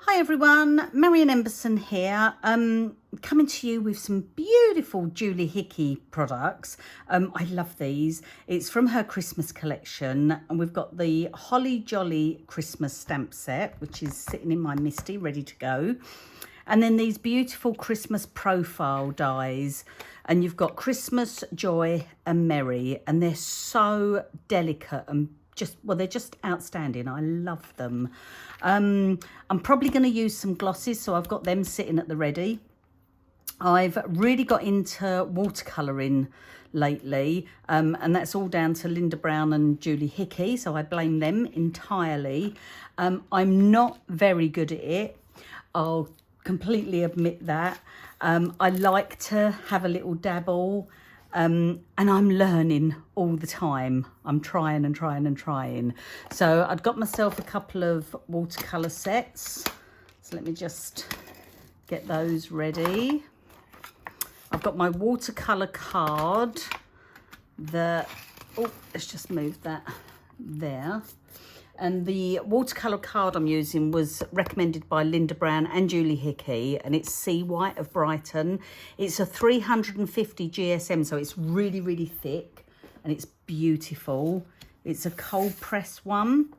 Hi everyone, Marion Emberson here, coming to you with some beautiful Julie Hickey products. I love these. It's from her Christmas collection, and we've got the Holly Jolly Christmas stamp set, which is sitting in my Misty, ready to go. And then these beautiful Christmas profile dies, and you've got Christmas, Joy and Merry, and they're so delicate and they're just outstanding. I love them. I'm probably going to use some glosses, so I've got them sitting at the ready. I've really got into watercolouring lately, and that's all down to Linda Brown and Julie Hickey, so I blame them entirely. I'm not very good at it. I'll completely admit that. I like to have a little dabble. And I'm learning all the time. I'm trying and trying and trying. So I've got myself a couple of watercolour sets. So let me just get those ready. I've got my watercolour card that, let's just move that there. And the watercolour card I'm using was recommended by Linda Brown and Julie Hickey, and it's Sea White of Brighton. It's a 350 GSM, so it's really, really thick, and it's beautiful. It's a cold press one.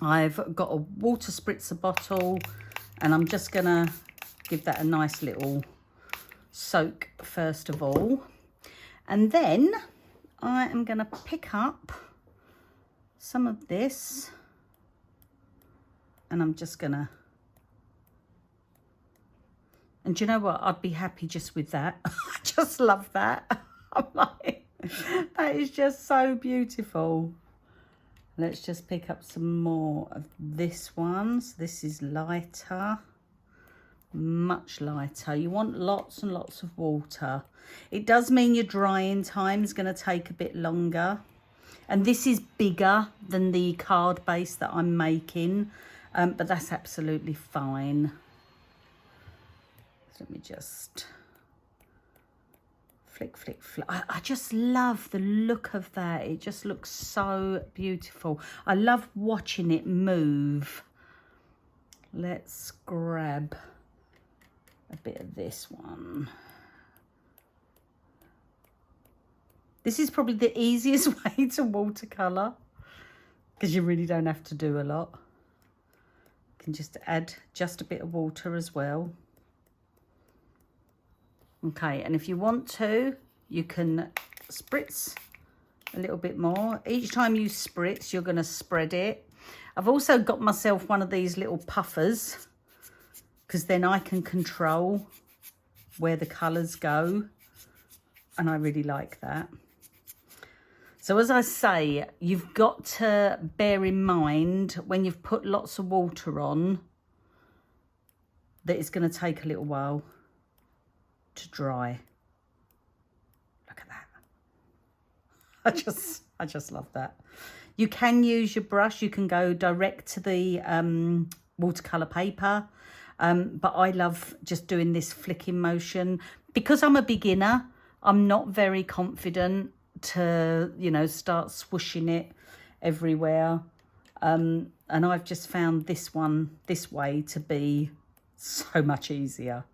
I've got a water spritzer bottle, and I'm just gonna give that a nice little soak first of all. And then I am gonna pick up some of this, and I'm just gonna, and do you know what, I'd be happy just with that. I just love that. I'm like, that is just so beautiful. Let's just pick up some more of this one. So this is lighter, much lighter. You want lots and lots of water. It does mean your drying time is going to take a bit longer. And this is bigger than the card base that I'm making, but that's absolutely fine. So let me just flick, flick, flick. I just love the look of that. It just looks so beautiful. I love watching it move. Let's grab a bit of this one. This is probably the easiest way to watercolour because you really don't have to do a lot. You can just add just a bit of water as well. Okay, and if you want to, you can spritz a little bit more. Each time you spritz, you're going to spread it. I've also got myself one of these little puffers because then I can control where the colours go, and I really like that. So as I say, you've got to bear in mind when you've put lots of water on that it's going to take a little while to dry. Look at that. I just love that. You can use your brush. You can go direct to the watercolour paper. But I love just doing this flicking motion. Because I'm a beginner, I'm not very confident to, you know, start swooshing it everywhere, and I've just found this way to be so much easier,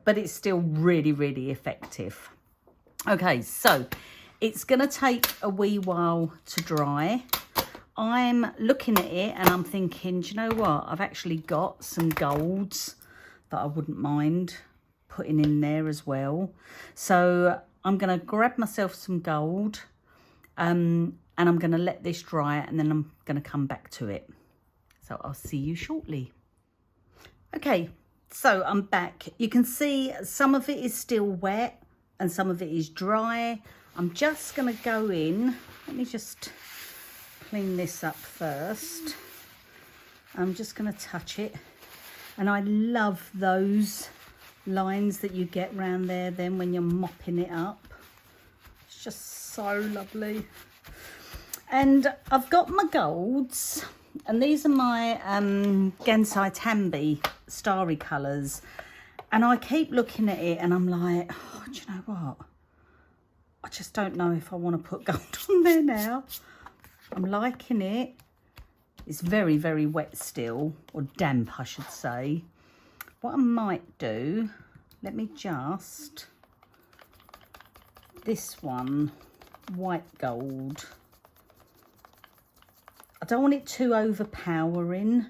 but it's still really, really effective. Okay, so it's gonna take a wee while to dry. I'm looking at it and I'm thinking, do you know what, I've actually got some golds that I wouldn't mind putting in there as well. So I'm going to grab myself some gold, and I'm going to let this dry, and then I'm going to come back to it. So I'll see you shortly. Okay, so I'm back. You can see some of it is still wet and some of it is dry. I'm just going to go in. Let me just clean this up first. I'm just going to touch it. And I love those lines that you get round there then when you're mopping it up. It's just so lovely. And I've got my golds, and these are my Gansai Tambi starry colours, and I keep looking at it and I'm like, oh, do you know what, I just don't know if I want to put gold on there now. I'm liking it. It's very, very wet still, or damp, I should say. What I might do, let me just, this one, white gold. I don't want it too overpowering.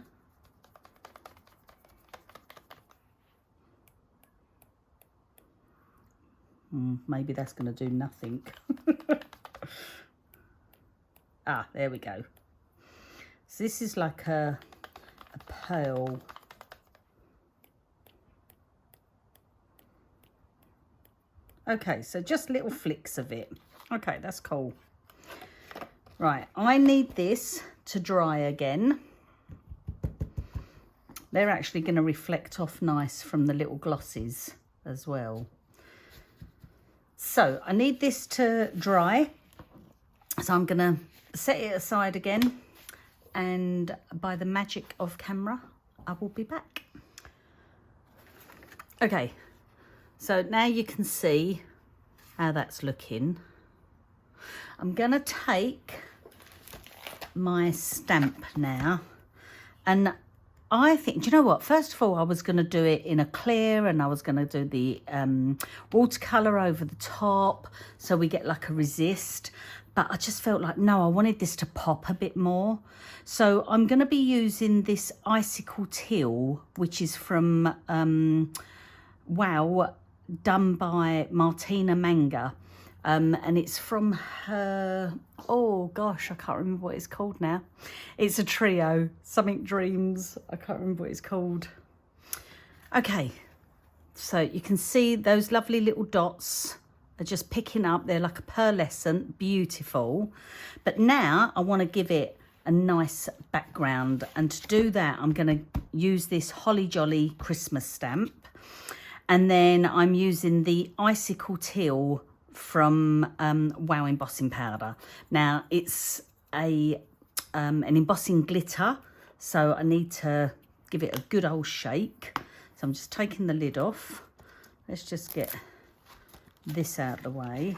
Maybe that's going to do nothing. Ah, there we go. So this is like a pearl. Okay, so just little flicks of it. Okay, that's cool. Right, I need this to dry again. They're actually going to reflect off nice from the little glosses as well. So I need this to dry. So I'm going to set it aside again. And by the magic of camera, I will be back. Okay, so now you can see how that's looking. I'm going to take my stamp now, and I think, do you know what, first of all I was going to do it in a clear, and I was going to do the watercolour over the top so we get like a resist, but I just felt like, no, I wanted this to pop a bit more. So I'm going to be using this Icicle Teal, which is from Wow, done by Martina Manga. And it's from her, oh gosh, I can't remember what it's called now. It's a trio, something Dreams, I can't remember what it's called. Okay, so you can see those lovely little dots are just picking up. They're like a pearlescent, beautiful. But now I want to give it a nice background, and to do that I'm going to use this Holly Jolly Christmas stamp, and then I'm using the Icicle Teal from Wow embossing powder. Now it's an embossing glitter, so I need to give it a good old shake. So I'm just taking the lid off. Let's just get this out of the way.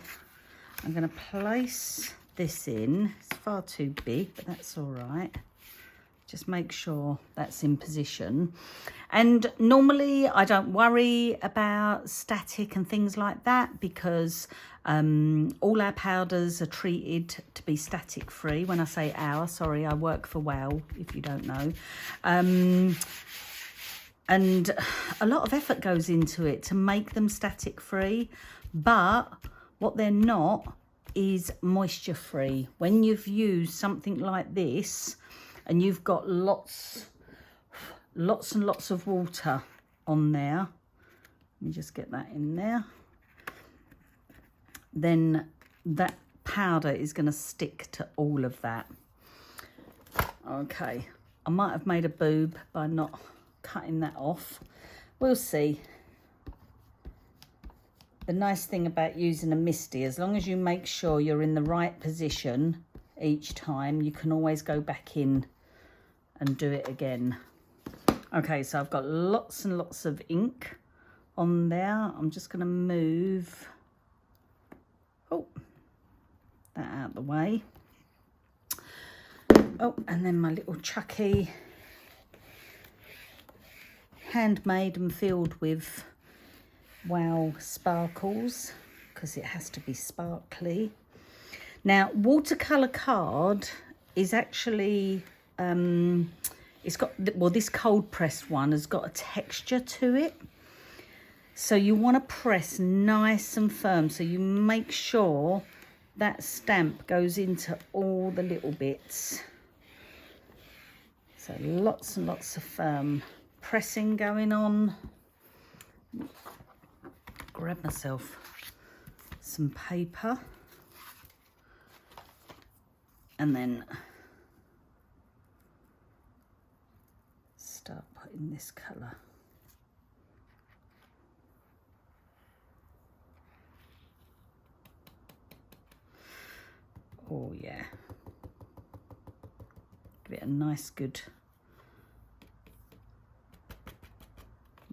I'm going to place this in. It's far too big, but that's all right. Just make sure that's in position. And normally I don't worry about static and things like that, because all our powders are treated to be static free. When I say our, sorry, I work for Wow, if you don't know. And a lot of effort goes into it to make them static free, but what they're not is moisture free. When you've used something like this, and you've got lots and lots of water on there, let me just get that in there, then that powder is going to stick to all of that. Okay, I might have made a boob by not cutting that off. We'll see. The nice thing about using a misty, as long as you make sure you're in the right position each time, you can always go back in and do it again. Okay, so I've got lots and lots of ink on there. I'm just going to move that out of the way. Oh, and then my little chucky, handmade and filled with Wow sparkles, because it has to be sparkly. Now, watercolour card is actually, it's got, well, this cold pressed one has got a texture to it. So you want to press nice and firm, so you make sure that stamp goes into all the little bits. So lots and lots of firm pressing going on. Grab myself some paper and then start putting this colour. Oh yeah, give it a nice good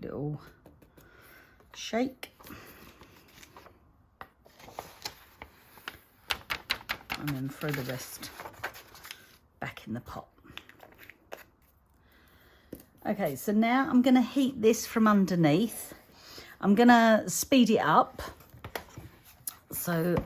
little shake, and then throw the rest back in the pot. Okay, so now I'm going to heat this from underneath. I'm going to speed it up. So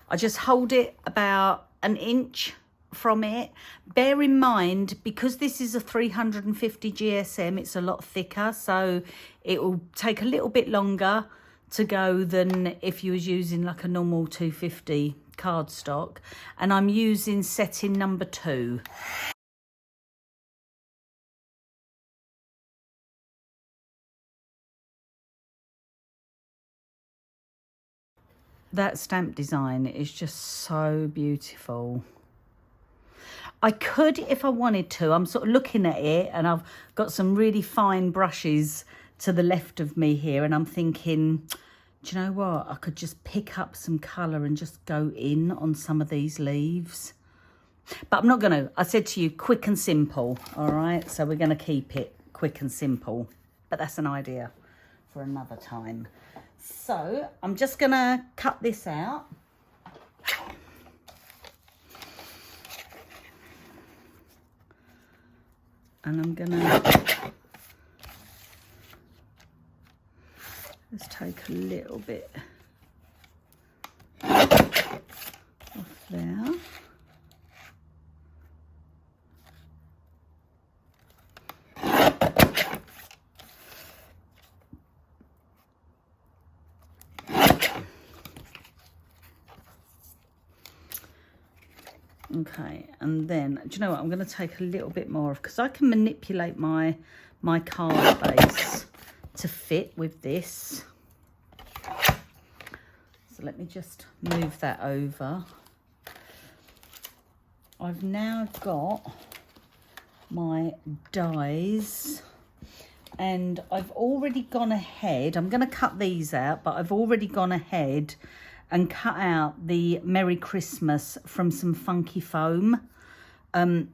I just hold it about an inch from it. Bear in mind, because this is a 350 GSM, it's a lot thicker, so it will take a little bit longer to go than if you was using like a normal 250 cardstock. And I'm using setting number 2. That stamp design is just so beautiful. I could, if I wanted to, I'm sort of looking at it and I've got some really fine brushes to the left of me here, and I'm thinking, do you know what? I could just pick up some colour and just go in on some of these leaves. But I'm not going to. I said to you, quick and simple, all right? So we're going to keep it quick and simple. But that's an idea for another time. So I'm just going to cut this out. And I'm going to just take a little bit off there. Okay, and then, do you know what, I'm going to take a little bit more, because I can manipulate my card base to fit with this. So let me just move that over. I've now got my dies, and I've already gone ahead. I'm going to cut these out, but I've already gone ahead and cut out the Merry Christmas from some funky foam. I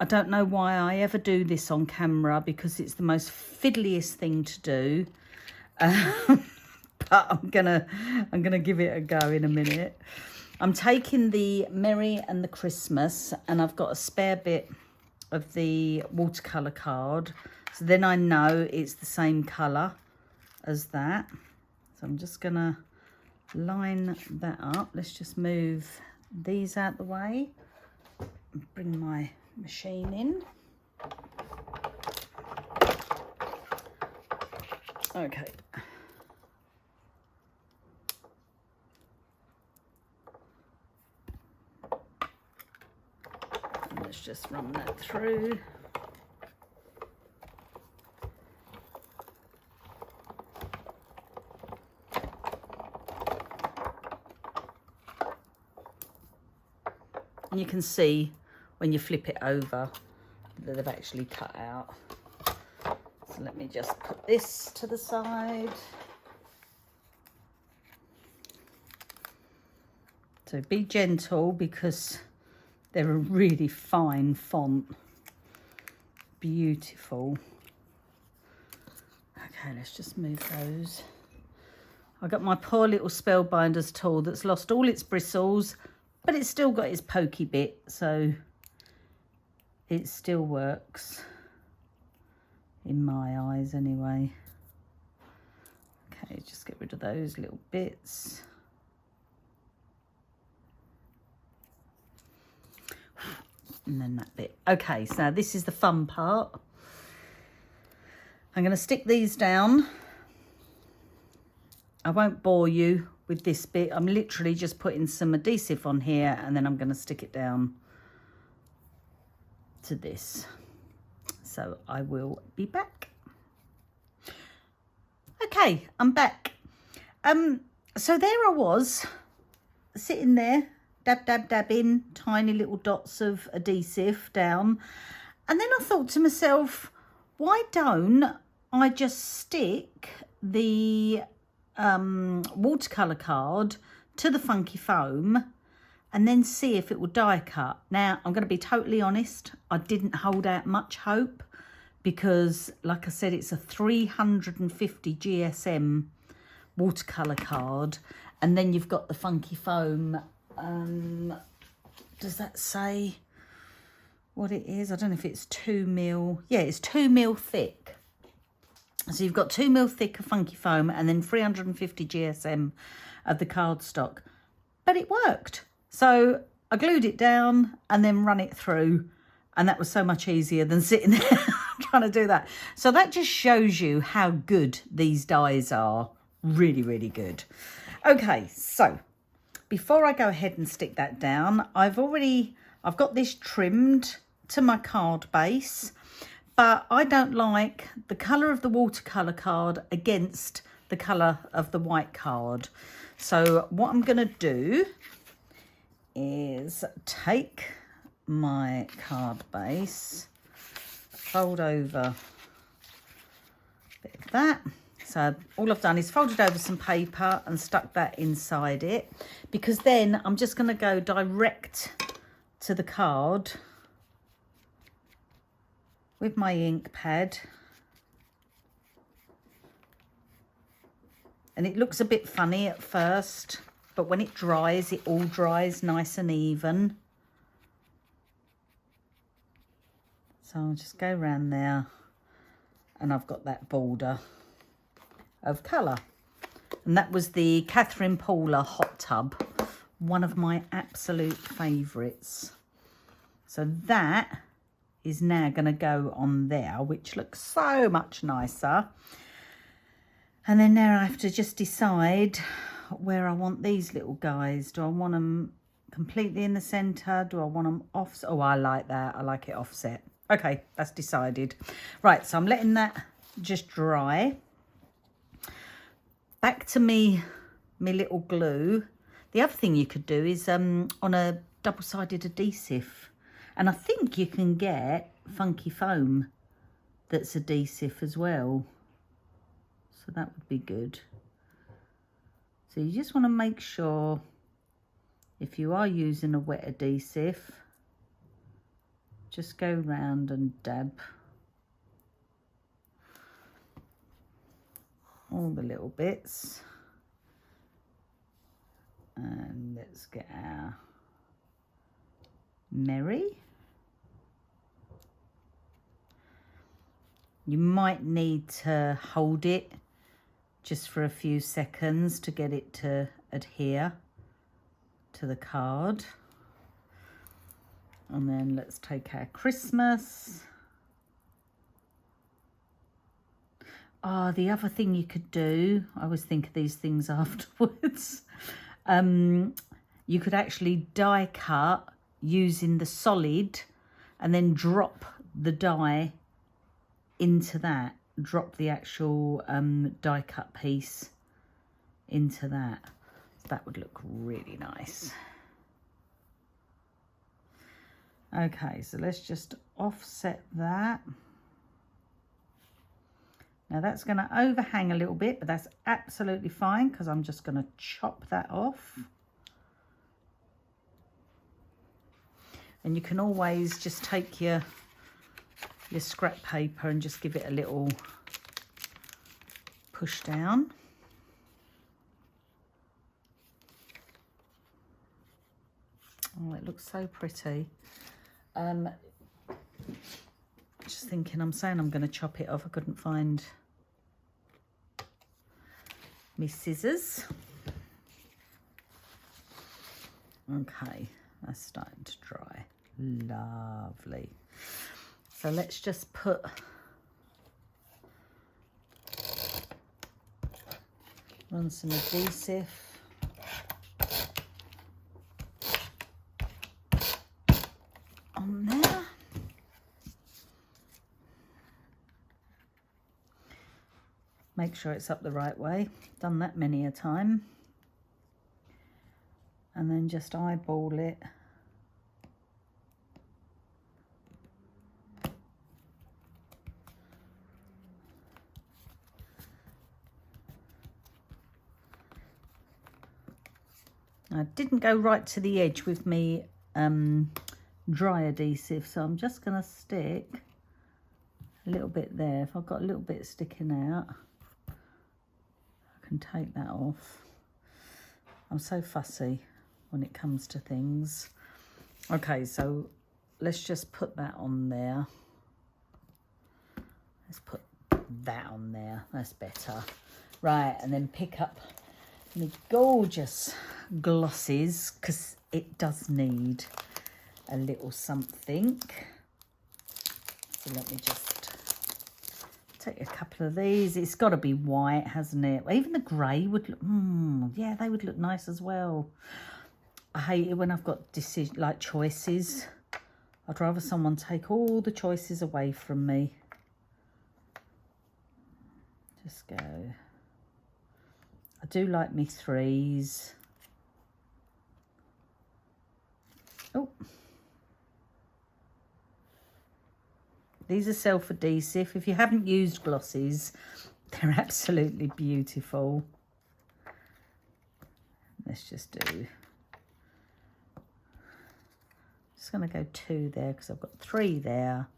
don't know why I ever do this on camera, because it's the most fiddliest thing to do. But I'm gonna give it a go in a minute. I'm taking the Merry and the Christmas, and I've got a spare bit of the watercolour card. So then I know it's the same colour as that. So I'm just gonna line that up. Let's just move these out the way, bring my machine in. Okay, and let's just run that through. And you can see when you flip it over that they've actually cut out. So let me just put this to the side. So be gentle, because they're a really fine font. Beautiful. Okay, let's just move those. I've got my poor little Spellbinders tool that's lost all its bristles, but it's still got its pokey bit, so it still works, in my eyes anyway. Okay, just get rid of those little bits. And then that bit. Okay, so this is the fun part. I'm going to stick these down. I won't bore you with this bit. I'm literally just putting some adhesive on here, and then I'm going to stick it down to this. So I will be back. Okay, I'm back. So there I was, sitting there, dab, dab, dabbing tiny little dots of adhesive down. And then I thought to myself, why don't I just stick the watercolour card to the funky foam and then see if it will die cut. Now, I'm going to be totally honest, I didn't hold out much hope, because like I said, it's a 350 GSM watercolour card, and then you've got the funky foam. Does that say what it is. I don't know if it's 2mm. Yeah, it's 2mm thick. So you've got 2mm thick of funky foam and then 350 GSM of the cardstock. But it worked. So I glued it down and then run it through. And that was so much easier than sitting there trying to do that. So that just shows you how good these dies are. Really, really good. Okay, so before I go ahead and stick that down, I've got this trimmed to my card base, but I don't like the colour of the watercolour card against the colour of the white card. So what I'm going to do is take my card base, fold over a bit of that. So all I've done is folded over some paper and stuck that inside it, because then I'm just going to go direct to the card with my ink pad. And it looks a bit funny at first, but when it dries, it all dries nice and even. So I'll just go around there and I've got that border of colour. And that was the Catherine Paula hot tub, one of my absolute favourites. So that is now going to go on there, which looks so much nicer. And then now I have to just decide where I want these little guys. Do I want them completely in the centre? Do I want them off? Oh, I like that. I like it offset. Okay, that's decided. Right, so I'm letting that just dry. Back to me little glue. The other thing you could do is on a double-sided adhesive. And I think you can get funky foam that's adhesive as well. So that would be good. So you just want to make sure, if you are using a wet adhesive, just go round and dab all the little bits. And let's get our Mary. You might need to hold it just for a few seconds to get it to adhere to the card. And then let's take our Christmas. The other thing you could do, I always think of these things afterwards. You could actually die cut using the solid and then drop the die into that. Drop the actual die cut piece into that. That would look really nice. Okay, so let's just offset that. Now that's going to overhang a little bit, but that's absolutely fine because I'm just going to chop that off. And you can always just take your scrap paper and just give it a little push down. Oh, it looks so pretty. Just thinking, I'm saying I'm going to chop it off. I couldn't find my scissors. Okay, that's starting to dry. Lovely. So let's just run some adhesive on there. Make sure it's up the right way. Done that many a time. And then just eyeball it. I didn't go right to the edge with me dry adhesive, so I'm just going to stick a little bit there. If I've got a little bit sticking out, I can take that off. I'm so fussy when it comes to things. Okay, so let's just put that on there. Let's put that on there. That's better. Right, and then pick up the gorgeous glosses, because it does need a little something. So let me just take a couple of these. It's got to be white, hasn't it? Even the grey would look, yeah, they would look nice as well. I hate it when I've got choices. I'd rather someone take all the choices away from me. Just go. I do like me threes. Oh. These are self-adhesive. If you haven't used glosses, they're absolutely beautiful. Let's just do... Just going to go 2 there because I've got 3 there.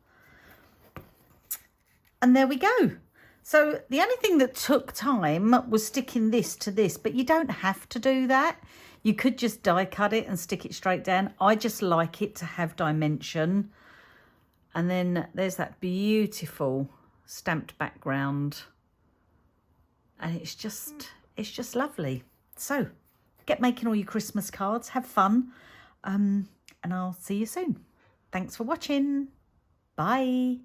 And there we go. So the only thing that took time was sticking this to this, but you don't have to do that. You could just die cut it and stick it straight down. I just like it to have dimension. And then there's that beautiful stamped background. And it's just lovely. So get making all your Christmas cards, have fun. And I'll see you soon. Thanks for watching. Bye.